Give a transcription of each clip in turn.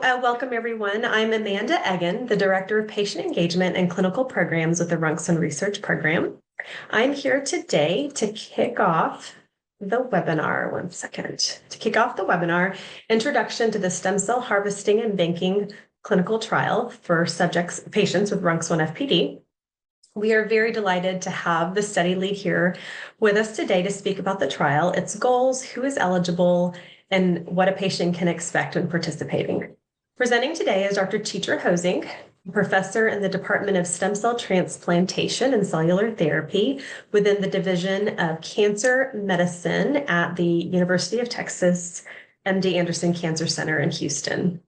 Welcome, everyone. I'm Amanda Egan, the Director of Patient Engagement and Clinical Programs with the Runxun Research Program. I'm here today to kick off the webinar. One second. To kick off the webinar, Introduction to the Stem Cell Harvesting and Banking Clinical Trial for patients with RUNX1 FPD. We are very delighted to have the study lead here with us today to speak about the trial, its goals, who is eligible, and what a patient can expect when participating. Presenting today is Dr. Teacher Hosing, professor in the Department of Stem Cell Transplantation and Cellular Therapy within the Division of Cancer Medicine at the University of Texas MD Anderson Cancer Center in Houston.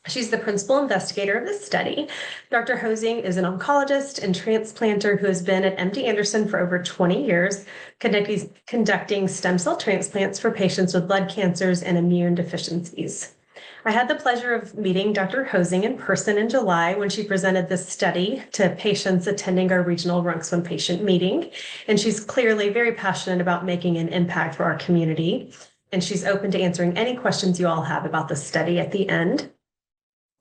She's the principal investigator of this study. Dr. Hosing is an oncologist and transplanter who has been at MD Anderson for over 20 years, conducting stem cell transplants for patients with blood cancers and immune deficiencies. I had the pleasure of meeting Dr. Hosing in person in July when she presented this study to patients attending our regional RUNX1 patient meeting. And she's clearly very passionate about making an impact for our community. And she's open to answering any questions you all have about the study at the end.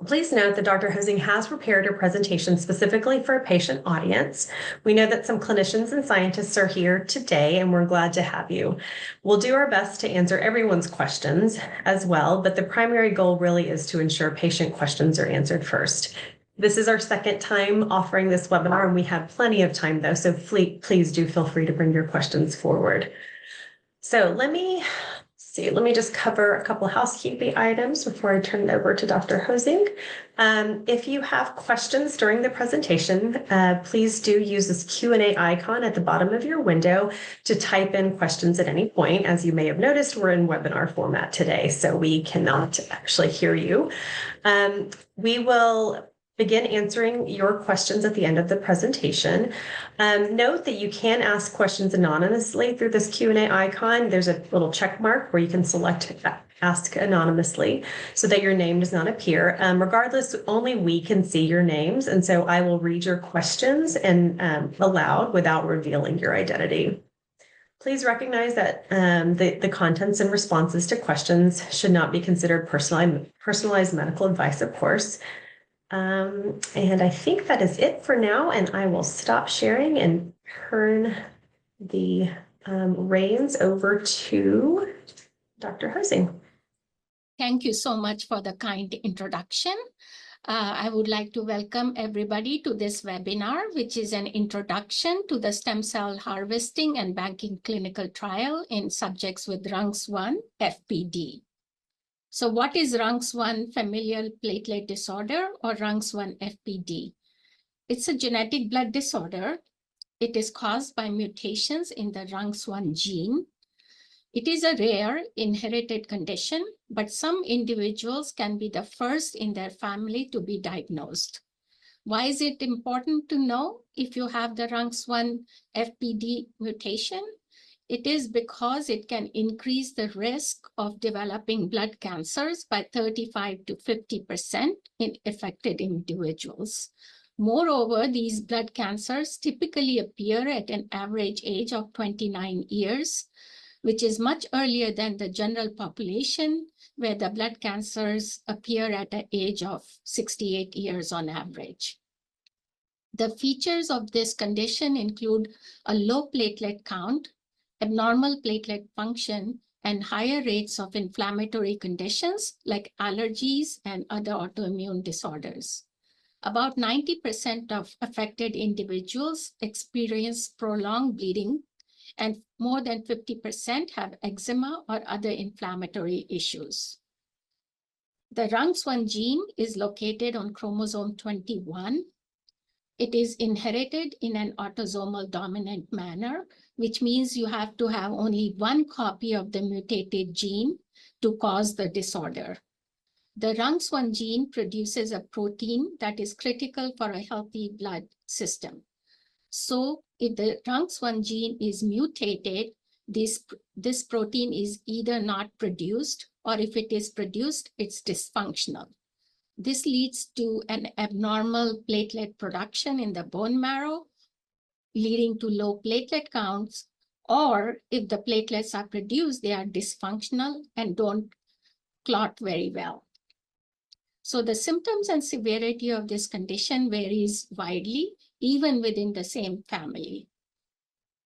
Please note that Dr. Hosing has prepared her presentation specifically for a patient audience. We know that some clinicians and scientists are here today, and we're glad to have you. We'll do our best to answer everyone's questions as well, but the primary goal really is to ensure patient questions are answered first. This is our second time offering this webinar, and we have plenty of time though, so please do feel free to bring your questions forward. So let me just cover a couple of housekeeping items before I turn it over to Dr. Hosing. If you have questions during the presentation, please do use this Q&A icon at the bottom of your window to type in questions at any point. As you may have noticed, we're in webinar format today, so we cannot actually hear you. We will begin answering your questions at the end of the presentation. Note that you can ask questions anonymously through this Q&A icon. There's a little check mark where you can select ask anonymously so that your name does not appear. Regardless, only we can see your names, and so I will read your questions and aloud without revealing your identity. Please recognize that the contents and responses to questions should not be considered personalized medical advice, of course. And I think that is it for now, and I will stop sharing and turn the reins over to Dr. Hosing. Thank you so much for the kind introduction. I would like to welcome everybody to this webinar, which is an introduction to the stem cell harvesting and banking clinical trial in subjects with RUNX1 FPD. So what is RUNX1 familial platelet disorder or RUNX1 FPD? It's a genetic blood disorder. It is caused by mutations in the RUNX1 gene. It is a rare inherited condition, but some individuals can be the first in their family to be diagnosed. Why is it important to know if you have the RUNX1 FPD mutation? It is because it can increase the risk of developing blood cancers by 35 to 50% in affected individuals. Moreover, these blood cancers typically appear at an average age of 29 years, which is much earlier than the general population, where the blood cancers appear at an age of 68 years on average. The features of this condition include a low platelet count, abnormal platelet function, and higher rates of inflammatory conditions like allergies and other autoimmune disorders. About 90% of affected individuals experience prolonged bleeding, and more than 50% have eczema or other inflammatory issues. The RUNX1 gene is located on chromosome 21. It is inherited in an autosomal dominant manner, which means you have to have only one copy of the mutated gene to cause the disorder. The RUNX1 gene produces a protein that is critical for a healthy blood system. So if the RUNX1 gene is mutated, this protein is either not produced, or if it is produced, it's dysfunctional. This leads to an abnormal platelet production in the bone marrow, leading to low platelet counts, or if the platelets are produced, they are dysfunctional and don't clot very well. So the symptoms and severity of this condition varies widely, even within the same family.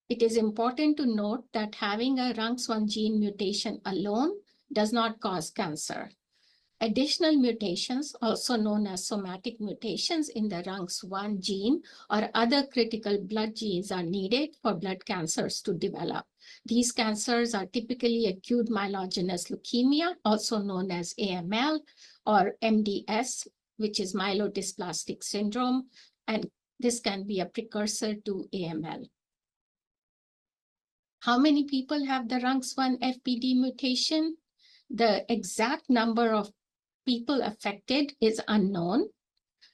It is important to note that having a RUNX1 gene mutation alone does not cause cancer. Additional mutations, also known as somatic mutations in the RUNX1 gene or other critical blood genes, are needed for blood cancers to develop. These cancers are typically acute myelogenous leukemia, also known as AML, or MDS, which is myelodysplastic syndrome, and this can be a precursor to AML. How many people have the RUNX1 FPD mutation? The exact number of people affected is unknown.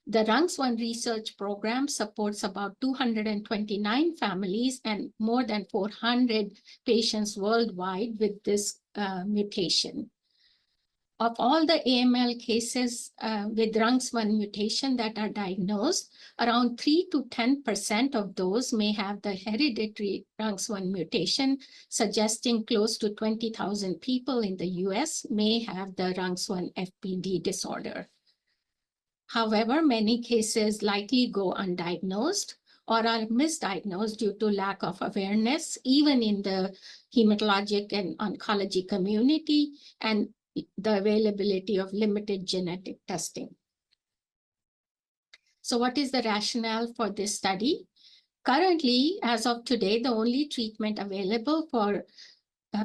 The RUNX1 research program supports about 229 families and more than 400 patients worldwide with this mutation. Of all the AML cases with RUNX1 mutation that are diagnosed, around 3 to 10% of those may have the hereditary RUNX1 mutation, suggesting close to 20,000 people in the US may have the RUNX1 FPD disorder. However, many cases likely go undiagnosed or are misdiagnosed due to lack of awareness, even in the hematologic and oncology community, and the availability of limited genetic testing. So what is the rationale for this study? Currently, as of today, the only treatment available for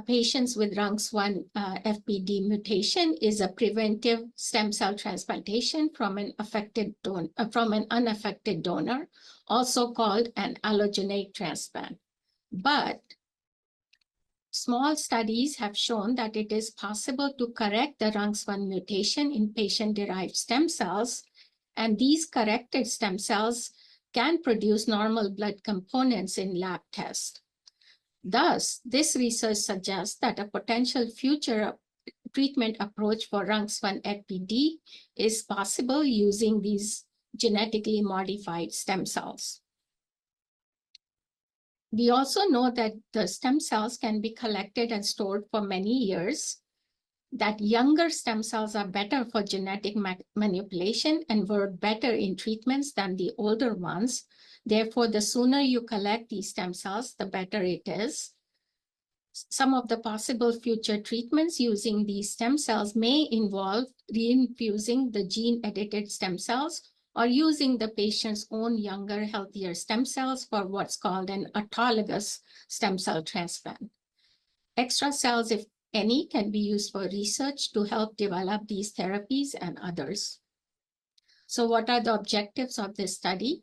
patients with RUNX1 FPD mutation is a preventive stem cell transplantation from an unaffected donor, also called an allogeneic transplant. But small studies have shown that it is possible to correct the RUNX1 mutation in patient-derived stem cells, and these corrected stem cells can produce normal blood components in lab tests. Thus, this research suggests that a potential future treatment approach for RUNX1 FPD is possible using these genetically modified stem cells. We also know that the stem cells can be collected and stored for many years, that younger stem cells are better for genetic manipulation and work better in treatments than the older ones. Therefore, the sooner you collect these stem cells, the better it is. Some of the possible future treatments using these stem cells may involve reinfusing the gene-edited stem cells or using the patient's own younger, healthier stem cells for what's called an autologous stem cell transplant. Extra cells, if any, can be used for research to help develop these therapies and others. So what are the objectives of this study?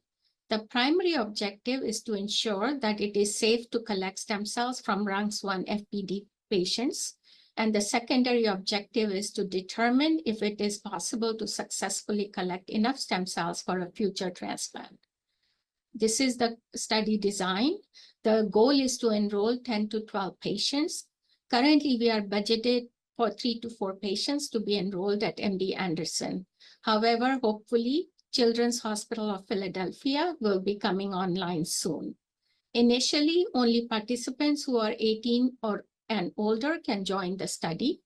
The primary objective is to ensure that it is safe to collect stem cells from RUNX1 FPD patients. And the secondary objective is to determine if it is possible to successfully collect enough stem cells for a future transplant. This is the study design. The goal is to enroll 10 to 12 patients. Currently, we are budgeted for 3 to 4 patients to be enrolled at MD Anderson. However, hopefully, Children's Hospital of Philadelphia will be coming online soon. Initially, only participants who are 18 and older can join the study.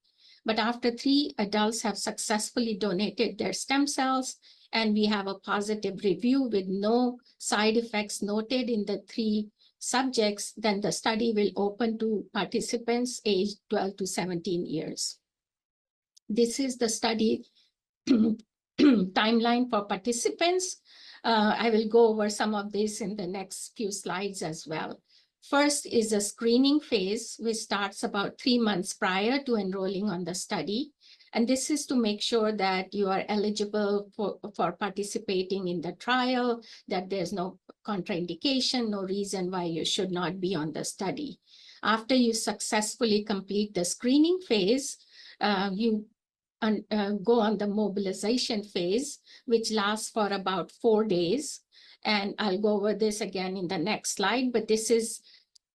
But after 3 adults have successfully donated their stem cells, and we have a positive review with no side effects noted in the 3 subjects, then the study will open to participants aged 12 to 17 years. This is the study timeline for participants. I will go over some of this in the next few slides as well. First is a screening phase, which starts about 3 months prior to enrolling on the study. And this is to make sure that you are eligible for participating in the trial, that there's no contraindication, no reason why you should not be on the study. After you successfully complete the screening phase, you go on the mobilization phase, which lasts for about 4 days. And I'll go over this again in the next slide, but this is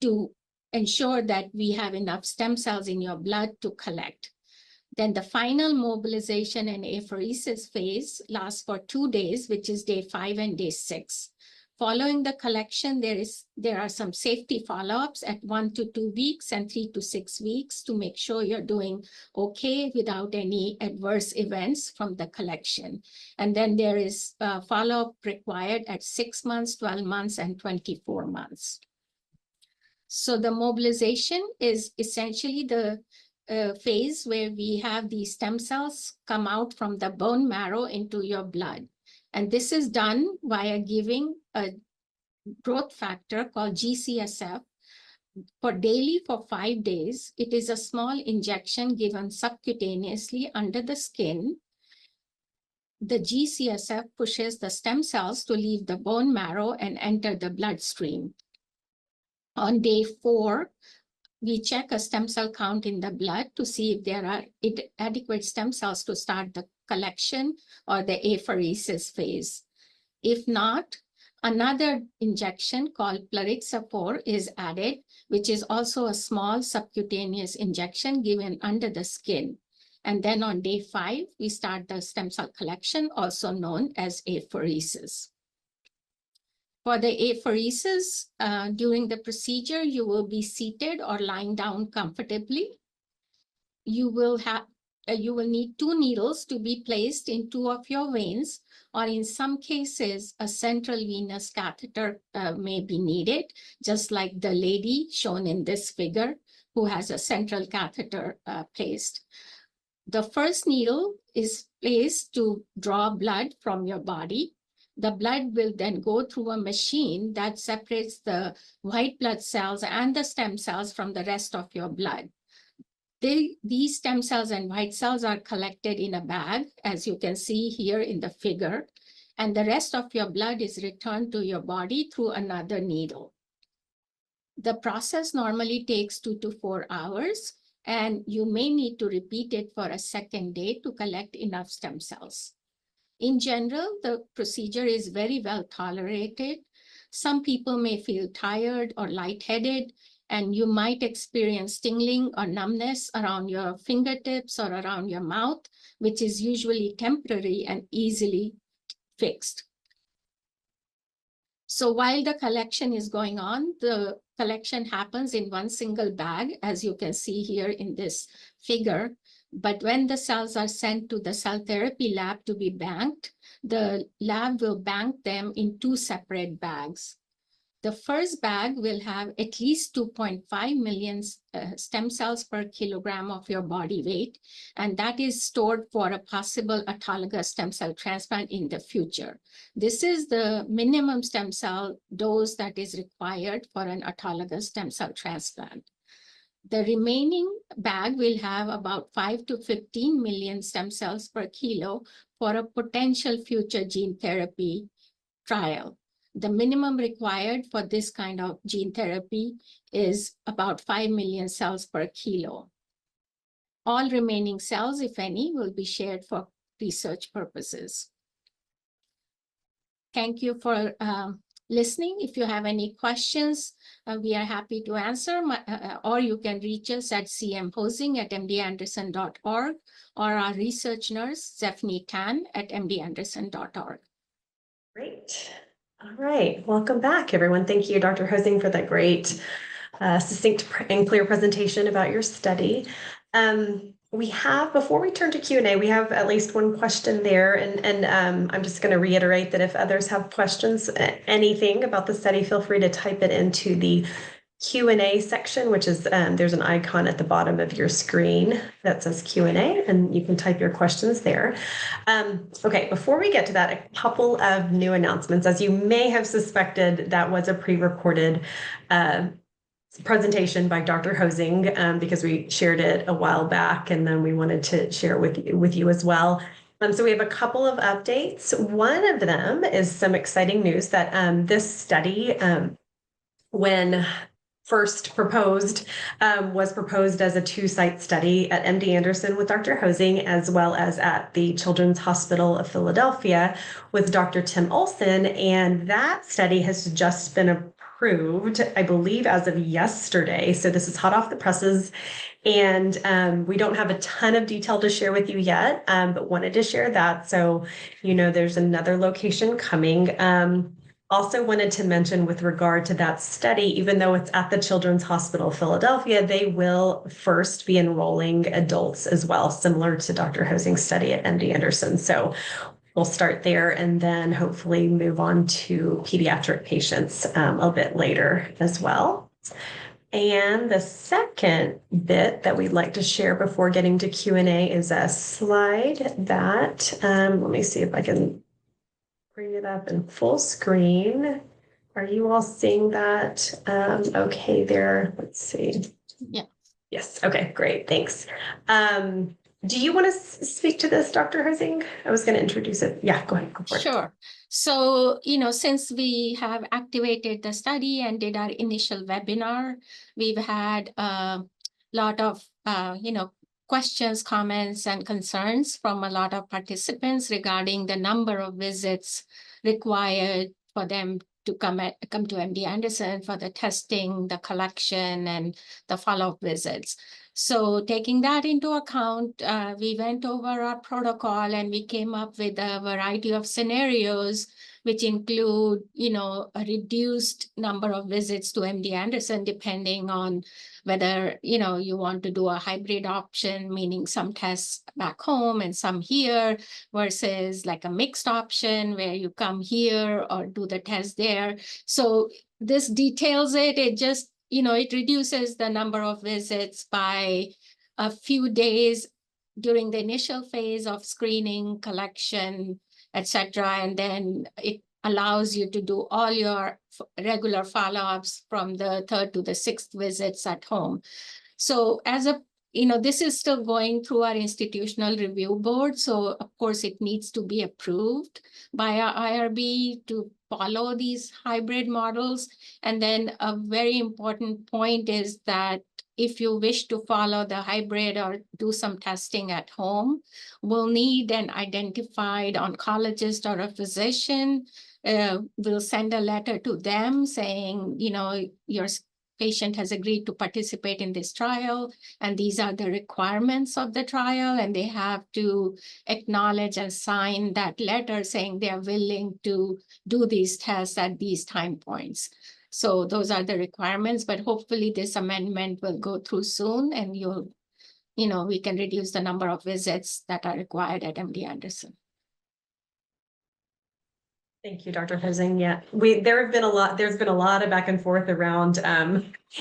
to ensure that we have enough stem cells in your blood to collect. Then the final mobilization and apheresis phase lasts for 2 days, which is day 5 and day 6. Following the collection, there are some safety follow-ups at 1 to 2 weeks and 3 to 6 weeks to make sure you're doing okay without any adverse events from the collection. And then there is follow-up required at 6 months, 12 months, and 24 months. So the mobilization is essentially the phase where we have these stem cells come out from the bone marrow into your blood. And this is done via giving a growth factor called GCSF daily for 5 days. It is a small injection given subcutaneously under the skin. The GCSF pushes the stem cells to leave the bone marrow and enter the bloodstream. On day 4, we check a stem cell count in the blood to see if there are adequate stem cells to start the collection or the apheresis phase. If not, another injection called plerixafor is added, which is also a small subcutaneous injection given under the skin. And then on day 5, we start the stem cell collection, also known as apheresis. For the apheresis, during the procedure, you will be seated or lying down comfortably. You will need 2 needles to be placed in 2 of your veins, or in some cases, a central venous catheter may be needed, just like the lady shown in this figure who has a central catheter placed. The first needle is placed to draw blood from your body. The blood will then go through a machine that separates the white blood cells and the stem cells from the rest of your blood. These stem cells and white cells are collected in a bag, as you can see here in the figure, and the rest of your blood is returned to your body through another needle. The process normally takes 2 to 4 hours, and you may need to repeat it for a second day to collect enough stem cells. In general, the procedure is very well tolerated. Some people may feel tired or lightheaded, and you might experience tingling or numbness around your fingertips or around your mouth, which is usually temporary and easily fixed. So while the collection is going on, the collection happens in one single bag, as you can see here in this figure. But when the cells are sent to the cell therapy lab to be banked, the lab will bank them in 2 separate bags. The first bag will have at least 2.5 million stem cells per kilogram of your body weight, and that is stored for a possible autologous stem cell transplant in the future. This is the minimum stem cell dose that is required for an autologous stem cell transplant. The remaining bag will have about 5 to 15 million stem cells per kilo for a potential future gene therapy trial. The minimum required for this kind of gene therapy is about 5 million cells per kilo. All remaining cells, if any, will be shared for research purposes. Thank you for listening. If you have any questions, we are happy to answer, or you can reach us at cmhosing@mdanderson.org or our research nurse, Zephanie Tan, at mdanderson.org. Great. All right. Welcome back, everyone. Thank you, Dr. Hosing, for that great, succinct and clear presentation about your study. We have, before we turn to Q&A, we have at least one question there, and I'm just going to reiterate that if others have questions, anything about the study, feel free to type it into the Q&A section, which is, there's an icon at the bottom of your screen that says Q&A, and you can type your questions there. Okay, before we get to that, a couple of new announcements. As you may have suspected, that was a pre-recorded presentation by Dr. Hosing, because we shared it a while back, and then we wanted to share it with you as well. So we have a couple of updates. One of them is some exciting news that this study, when first proposed, was proposed as a 2-site study at MD Anderson with Dr. Hosing, as well as at the Children's Hospital of Philadelphia with Dr. Tim Olson. And that study has just been approved, I believe, as of yesterday. So this is hot off the presses. And we don't have a ton of detail to share with you yet, but wanted to share that. So, you know, there's another location coming. Also wanted to mention with regard to that study, even though it's at the Children's Hospital of Philadelphia, they will first be enrolling adults as well, similar to Dr. Hosing's study at MD Anderson. So we'll start there and then hopefully move on to pediatric patients a bit later as well. And the second bit that we'd like to share before getting to Q&A is a slide that, let me see if I can bring it up in full screen. Are you all seeing that? Okay, there, let's see. Yeah. Yes, okay, great, thanks. Do you want to speak to this, Dr. Hosing? I was going to introduce it. Yeah, go ahead, go for it. Sure. So, since we have activated the study and did our initial webinar, we've had a lot of, questions, comments, and concerns from a lot of participants regarding the number of visits required for them to come to MD Anderson for the testing, the collection, and the follow-up visits. So taking that into account, we went over our protocol and we came up with a variety of scenarios, which include, a reduced number of visits to MD Anderson, depending on whether, you want to do a hybrid option, meaning some tests back home and some here, versus like a mixed option where you come here or do the test there. So this details it. It just, it reduces the number of visits by a few days during the initial phase of screening, collection, etc. And then it allows you to do all your regular follow-ups from the 3rd to the 6th visits at home. So this is still going through our institutional review board. So of course it needs to be approved by our IRB to follow these hybrid models. And then a very important point is that if you wish to follow the hybrid or do some testing at home, we'll need an identified oncologist or a physician. We'll send a letter to them saying, your patient has agreed to participate in this trial, and these are the requirements of the trial, and they have to acknowledge and sign that letter saying they are willing to do these tests at these time points. So those are the requirements, but hopefully this amendment will go through soon, and we can reduce the number of visits that are required at MD Anderson. Thank you, Dr. Hosing. Yeah, there's been a lot of back and forth around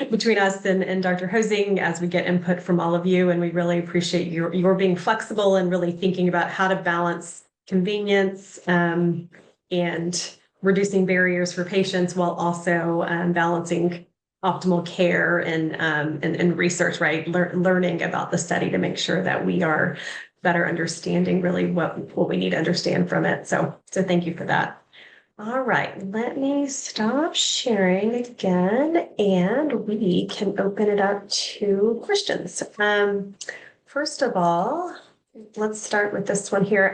between us and Dr. Hosing as we get input from all of you, and we really appreciate your being flexible and really thinking about how to balance convenience and reducing barriers for patients while also balancing optimal care and research, right? Learning about the study to make sure that we are better understanding really what we need to understand from it. So thank you for that. All right, let me stop sharing again and we can open it up to questions. First of all, let's start with this one here.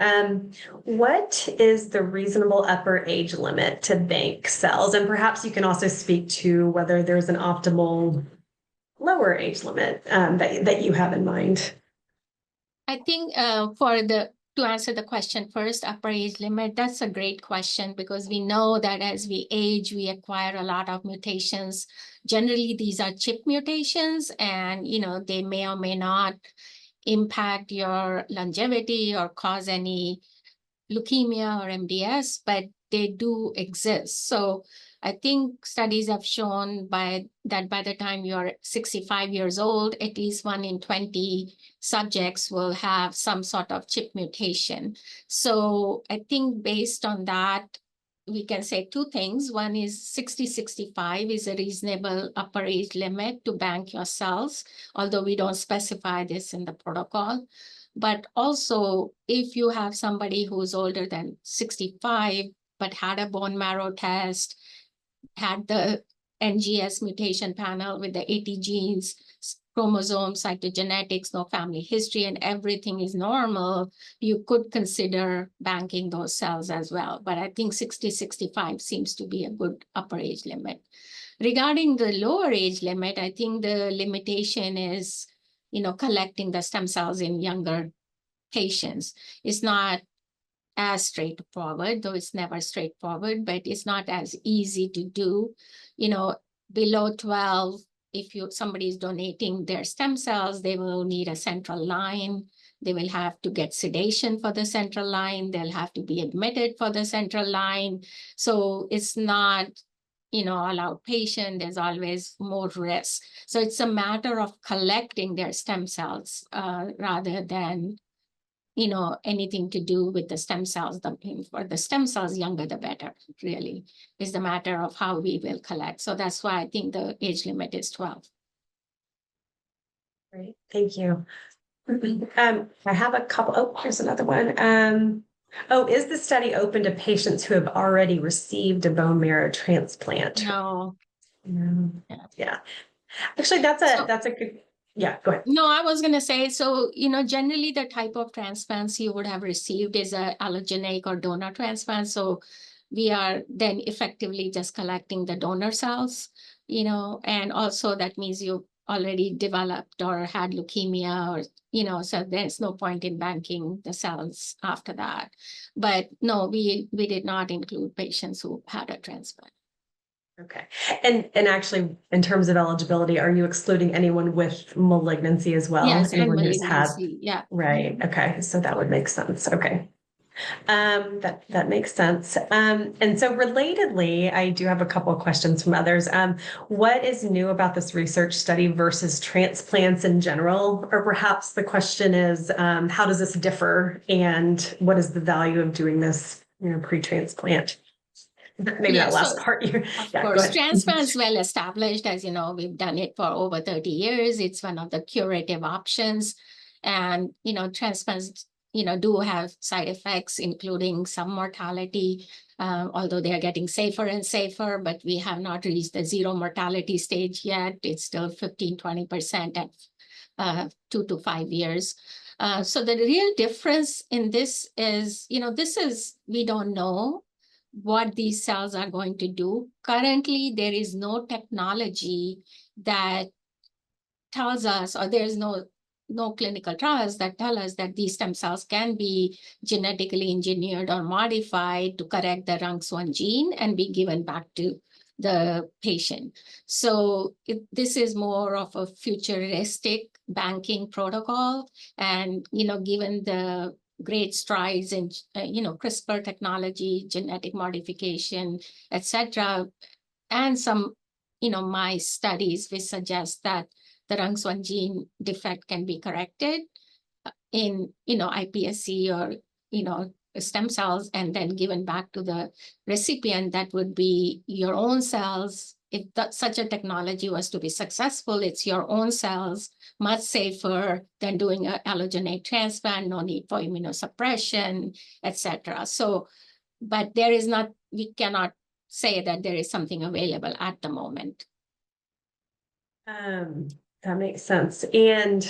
What is the reasonable upper age limit to bank cells? And perhaps you can also speak to whether there's an optimal lower age limit that you have in mind. I think to answer the question first, upper age limit, that's a great question because we know that as we age, we acquire a lot of mutations. Generally, these are CHIP mutations, and they may or may not impact your longevity or cause any leukemia or MDS, but they do exist. So I think studies have shown that by the time you're 65 years old, at least 1 in 20 subjects will have some sort of CHIP mutation. So I think based on that, we can say 2 things. One is 60-65 is a reasonable upper age limit to bank your cells, although we don't specify this in the protocol. But also, if you have somebody who's older than 65, but had a bone marrow test, had the NGS mutation panel with the 80 genes, chromosomes, cytogenetics, no family history, and everything is normal, you could consider banking those cells as well. But I think 60-65 seems to be a good upper age limit. Regarding the lower age limit, I think the limitation is, collecting the stem cells in younger patients. It's not as straightforward, though it's never straightforward, but it's not as easy to do. Below 12, if somebody is donating their stem cells, they will need a central line. They will have to get sedation for the central line. They'll have to be admitted for the central line. So it's not, all outpatient. There's always more risk. So it's a matter of collecting their stem cells rather than, anything to do with the stem cells. For the stem cells, younger the better, really, is the matter of how we will collect. So that's why I think the age limit is 12. Great, thank you. I have a couple. Oh, here's another one. Is the study open to patients who have already received a bone marrow transplant? No. No. Yeah. Actually, that's a good. Yeah, go ahead. No, I was going to say, so, generally the type of transplants you would have received is a allogeneic or donor transplant. So we are then effectively just collecting the donor cells, and also that means you already developed or had leukemia or, so there's no point in banking the cells after that. But no, we did not include patients who had a transplant. Okay. And actually, in terms of eligibility, are you excluding anyone with malignancy as well? Yes, and Anyone who's had, malignancy, yeah. right. Okay. So that would make sense. Okay. That makes sense. And so relatedly, I do have a couple of questions from others. What is new about this research study versus transplants in general? Or perhaps the question is, how does this differ? And what is the value of doing this, pre-transplant? Maybe that last part. Of course, transplant's well established. As you know, we've done it for over 30 years. It's one of the curative options. And, transplants, do have side effects, including some mortality, although they are getting safer and safer, but we have not reached the zero mortality stage yet. It's still 15-20% at 2 to 5 years. So the real difference in this is, we don't know what these cells are going to do. Currently, there is no technology that tells us, or there's no clinical trials that tell us that these stem cells can be genetically engineered or modified to correct the RUNX1 gene and be given back to the patient. So this is more of a futuristic banking protocol. And, given the great strides in, CRISPR technology, genetic modification, etc., and some, mice studies which suggest that the RUNX1 gene defect can be corrected in, iPSC or, stem cells and then given back to the recipient. That would be your own cells. If such a technology was to be successful, it's your own cells, much safer than doing an allogeneic transplant, no need for immunosuppression, etc. So, but we cannot say that there is something available at the moment. That makes sense. And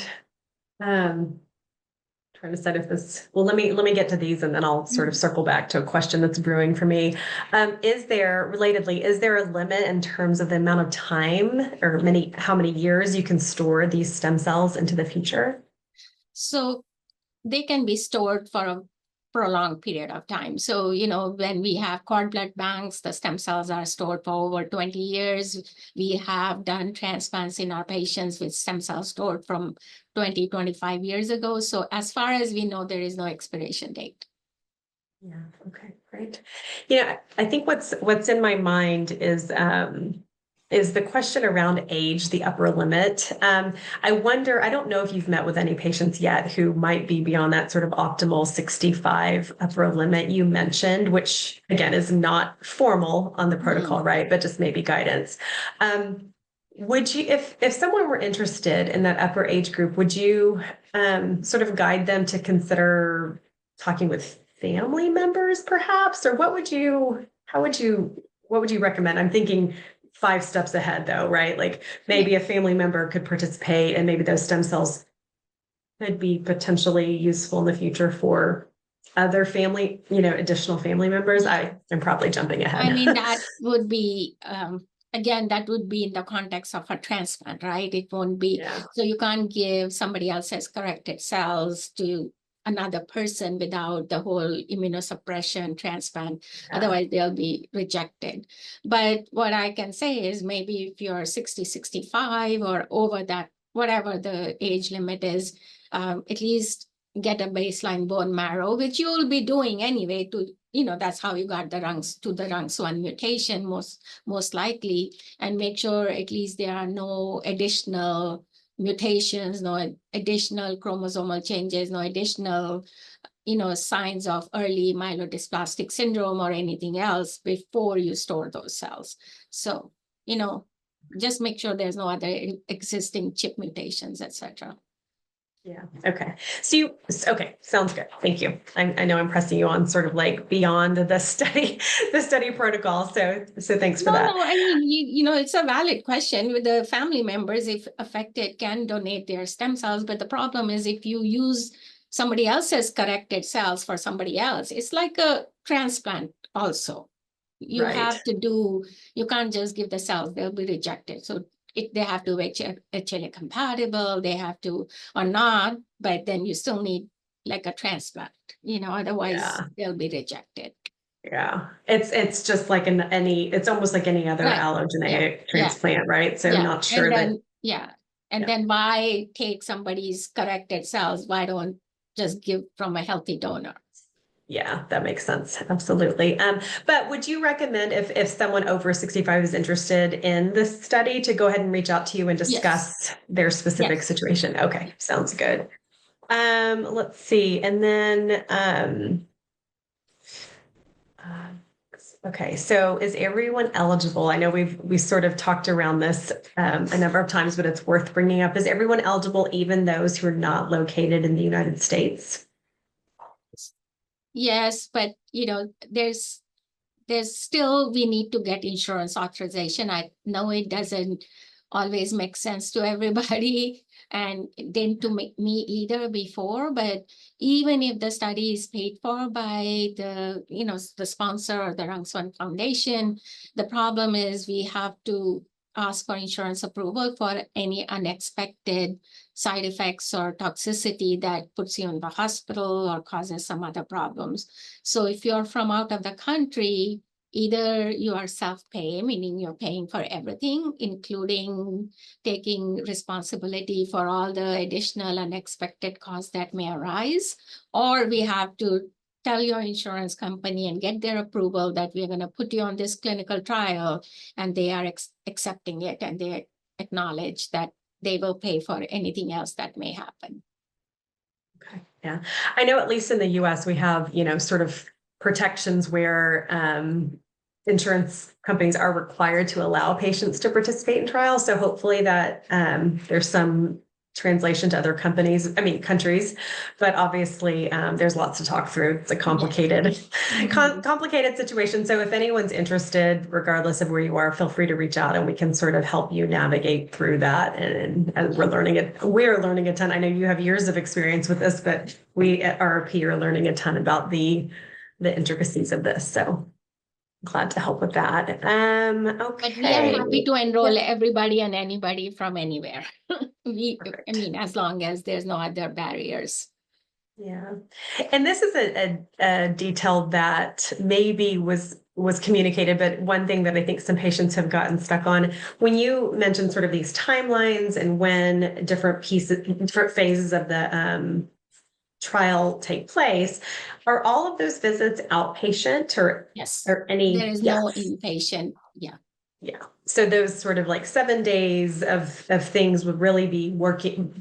trying to decide if this, well, let me get to these and then I'll sort of circle back to a question that's brewing for me. Is there a limit in terms of the amount of time or how many years you can store these stem cells into the future? So they can be stored for a prolonged period of time. So, when we have cord blood banks, the stem cells are stored for over 20 years. We have done transplants in our patients with stem cells stored from 20, 25 years ago. So as far as we know, there is no expiration date. Yeah, okay, great. I think what's in my mind is the question around age, the upper limit. I wonder, I don't know if you've met with any patients yet who might be beyond that sort of optimal 65 upper limit you mentioned, which again is not formal on the protocol, right? But just maybe guidance. Would you, if someone were interested in that upper age group, would you sort of guide them to consider talking with family members perhaps? Or what would you recommend? I'm thinking 5 steps ahead though, right? Like maybe a family member could participate and maybe those stem cells could be potentially useful in the future for other family, additional family members. I'm probably jumping ahead. I mean, that would be, again, that would be in the context of a transplant, right? It won't be, so you can't give somebody else's corrected cells to another person without the whole immunosuppression transplant. Yeah. Otherwise, they'll be rejected. But what I can say is maybe if you're 60, 65 or over that, whatever the age limit is, at least get a baseline bone marrow, which you will be doing anyway to, that's how you got the RUNX1 mutation most likely, and make sure at least there are no additional mutations, no additional chromosomal changes, no additional, signs of early myelodysplastic syndrome or anything else before you store those cells. So, just make sure there's no other existing chip mutations, etc. Yeah. Okay. Okay. Sounds good. Thank you. I know I'm pressing you on sort of like beyond the study protocol. So thanks for that. No, I mean, it's a valid question with the family members, if affected, can donate their stem cells. But the problem is if you use somebody else's corrected cells for somebody else, it's like a transplant also. You Right. have to you can't just give the cells, they'll be rejected. So they have to be HLA compatible, they have to, or not, but then you still need like a transplant, otherwise they'll be rejected. Yeah, it's just like it's almost like any other Right. allogeneic transplant, right? So not sure and then, then why take somebody's corrected cells? Why don't just give from a healthy donor? Yeah, that makes sense. Absolutely. But would you recommend if someone over 65 is interested in this study to go ahead and reach out to you and discuss their specific situation? Okay, sounds good. Let's see. And then okay, so is everyone eligible? I know we sort of talked around this a number of times, but it's worth bringing up. Is everyone eligible, even those who are not located in the United States? Yes, but there's still, we need to get insurance authorization. I know it doesn't always make sense to everybody, and didn't to make me either before, but even if the study is paid for by the sponsor or the RUNX1 Foundation, the problem is we have to ask for insurance approval for any unexpected side effects or toxicity that puts you in the hospital or causes some other problems. So if you're from out of the country, either you are self-pay, meaning you're paying for everything, including taking responsibility for all the additional unexpected costs that may arise, or we have to tell your insurance company and get their approval that we're going to put you on this clinical trial, and they are accepting it, and they acknowledge that they will pay for anything else that may happen. Okay. Yeah. I know at least in the US, we have, sort of protections where insurance companies are required to allow patients to participate in trials. So hopefully that there's some translation to other countries, but obviously there's lots to talk through. It's a complicated, complicated situation. So if anyone's interested, regardless of where you are, feel free to reach out and we can sort of help you navigate through that. And we're learning a ton. I know you have years of experience with this, but we at RRP are learning a ton about the intricacies of this. So glad to help with that. Okay. But we are happy to enroll everybody and anybody from anywhere. As long as there's no other barriers. Yeah. And this is a detail that maybe was communicated, but one thing that I think some patients have gotten stuck on, when you mentioned sort of these timelines and when different phases of the trial take place, are all of those visits outpatient or yes, or any? There is no inpatient. Yeah. Yeah. So those sort of like 7 days of things would really be working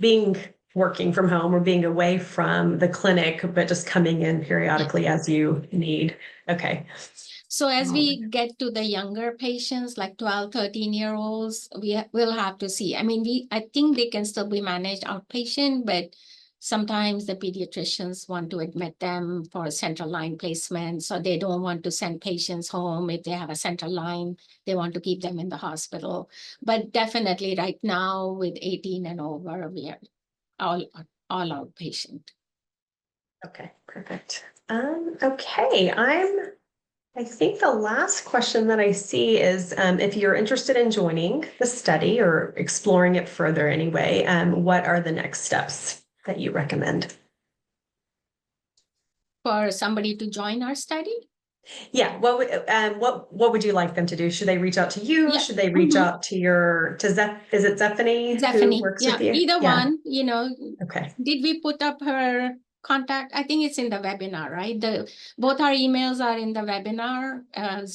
from home or being away from the clinic, but just coming in periodically as you need. Okay. So as we get to the younger patients, like 12, 13-year-olds, we'll have to see. I think they can still be managed outpatient, but sometimes the pediatricians want to admit them for central line placement. So they don't want to send patients home. If they have a central line, they want to keep them in the hospital. But definitely right now with 18 and over, we are all outpatient. Okay, perfect. Okay, I think the last question that I see is if you're interested in joining the study or exploring it further anyway, what are the next steps that you recommend? for somebody to join our study? Yeah, what would you like them to do? Should they reach out to you? Yeah. Should they reach Mhm. out to is it Zephanie who Stephanie, works with yeah, you? either Yeah. one, Okay. did we put up her contact? I think it's in the webinar, right? Both our emails are in the webinar.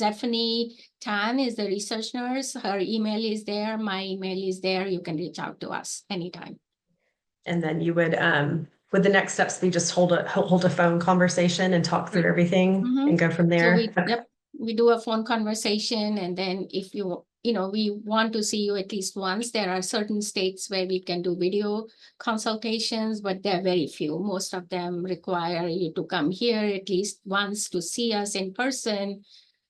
Zephanie Tan is the research nurse. Her email is there. My email is there. You can reach out to us anytime. And then you would the next steps be just hold a phone conversation and talk through everything Mhm. and go from So there? we do a phone conversation, and then if we want to see you at least once. There are certain states where we can do video consultations, but they're very few. Most of them require you to come here at least once to see us in person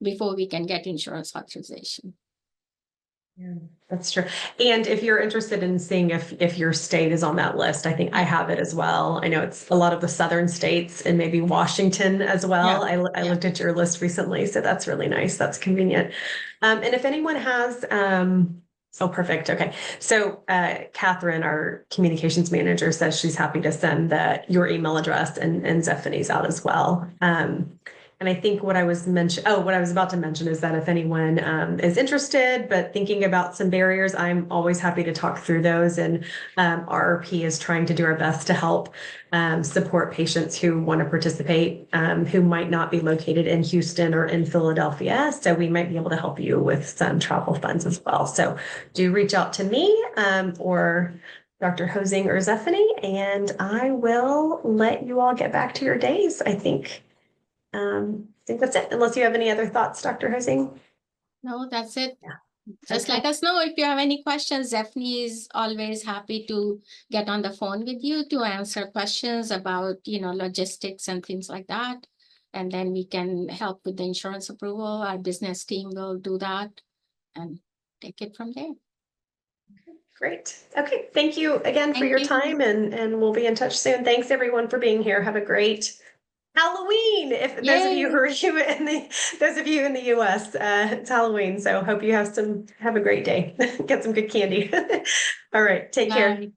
before we can get insurance authorization. Yeah, that's true. And if you're interested in seeing if your state is on that list, I think I have it as well. I know it's a lot of the southern states and maybe Washington as well. I looked at your list recently, so that's really nice. That's convenient. And if anyone has, oh, perfect. Okay. So Catherine, our communications manager, says she's happy to send your email address and Zephanie's out as well. And I think what I was about to mention is that if anyone is interested but thinking about some barriers, I'm always happy to talk through those. And RRP is trying to do our best to help support patients who want to participate, who might not be located in Houston or in Philadelphia. So we might be able to help you with some travel funds as well. So do reach out to me or Dr. Hosing or Zephanie, and I will let you all get back to your days, I think. I think that's it, unless you have any other thoughts, Dr. Hosing. No, that's it. Yeah. Just Okay. let us know if you have any questions. Zephanie is always happy to get on the phone with you to answer questions about, logistics and things like that. And then we can help with the insurance approval. Our business team will do that and take it from there. Great. Okay. Thank you again for Thank your you. time, and we'll be in touch soon. Thanks everyone for being here. Have a great Halloween. If those of you who are those of you in the US, it's Halloween. So hope you have a great day. Get some good candy. All right. Take care. Bye.